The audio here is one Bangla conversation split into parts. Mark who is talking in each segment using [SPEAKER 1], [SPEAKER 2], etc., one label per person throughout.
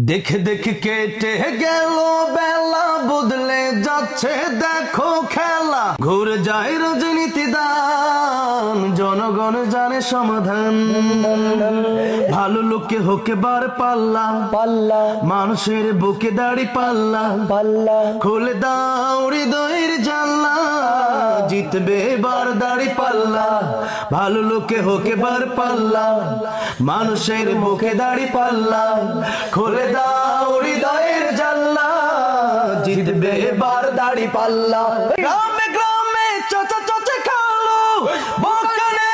[SPEAKER 1] দেখে দেখে কেটে গেল বেলা, বদলে যাচ্ছে দেখো খেলা। ঘুরে যায় রাজনীতি দান, জনগণ জানে সমাধান। ভালো লোকে হোকে বার পাল্লা
[SPEAKER 2] পাল্লা
[SPEAKER 1] মানুষের বুকে দাড়ি পাল্লা।
[SPEAKER 2] পাল্লা
[SPEAKER 1] খুলে দাও হৃদয়ের জানলা, জিতবে এবার দাড়ি পাল্লা। ভালো লোকে হোকে বার পাল্লা মানুষের বুকে দাড়ি পাল্লা। খুলে দাও হৃদয়ের জানলা, জিতবে এবার দাড়ি পাল্লা। গ্রামে গ্রামে চাচা চাচা খালু, বকানে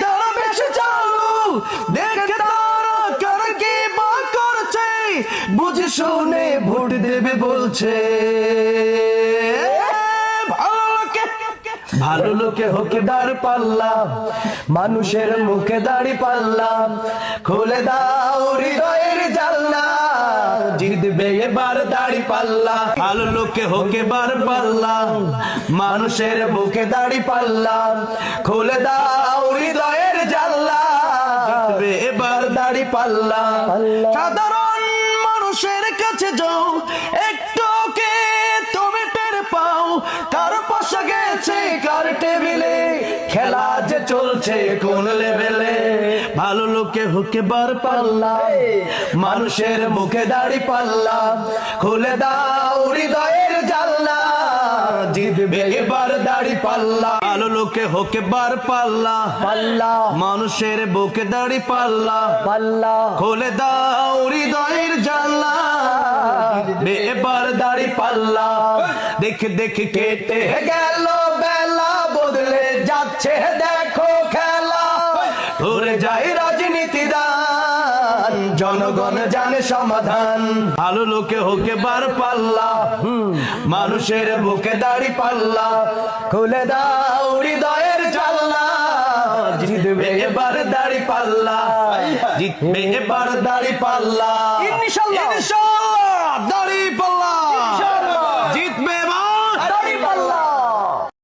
[SPEAKER 1] তারা বেশি চালু। দেখে তারা কারা কি বা করছে, বুঝে শুনে ভোট দেবে বলছে। ভালো লোকে হোকে দাড়ি পাল্লা মানুষের মুখে দাড়ি পাল্লা। খুলে দাও হৃদয়ের জানলা, জিতবে এবার দাড়ি পাল্লা। ভালো লোকে হোকে বার পাল্লা মানুষের মুখে দাড়ি পাল্লা। খুলে দাও হৃদয়ের জানলা, জিতবে এবার দাড়ি পাল্লা। সাধারণ মানুষের কাছে যাও, একটু কে তুমি টের পাও কার পাশে গেছে কার টেবিলে, খেলা যে চলছে কোন লেভেলে। ভালো লোকে হোকে বার পাল্লা মানুষের মুখে দাড়ি পাল্লা। খুলে দাও হৃদয়ের জানলা, জিতবে এবার দাড়ি পাল্লা। ভালো লোকে হোকে বার পাল্লা
[SPEAKER 2] পাল্লা
[SPEAKER 1] মানুষের বুকে দাড়ি পাল্লা।
[SPEAKER 2] পাল্লা
[SPEAKER 1] খুলে দাও হৃদয়ের জানলা, জিতবে এবার দাড়ি পাল্লা। দেখে দেখে কেটে গেল বেলা, বদলে যাচ্ছে দেখো খেলা। ঘুরে যায় রাজনীতি দান, জনগণ জানে সমাধান। ভালো লোকে হোকে বার পাল্লা মানুষের বুকে দাড়ি পাল্লা। খুলে দাও হৃদয়ের জানলা, জিতবে এবার দাড়ি পাল্লা। জিতবে এবার দাড়ি পাল্লা ইনশাআল্লাহ।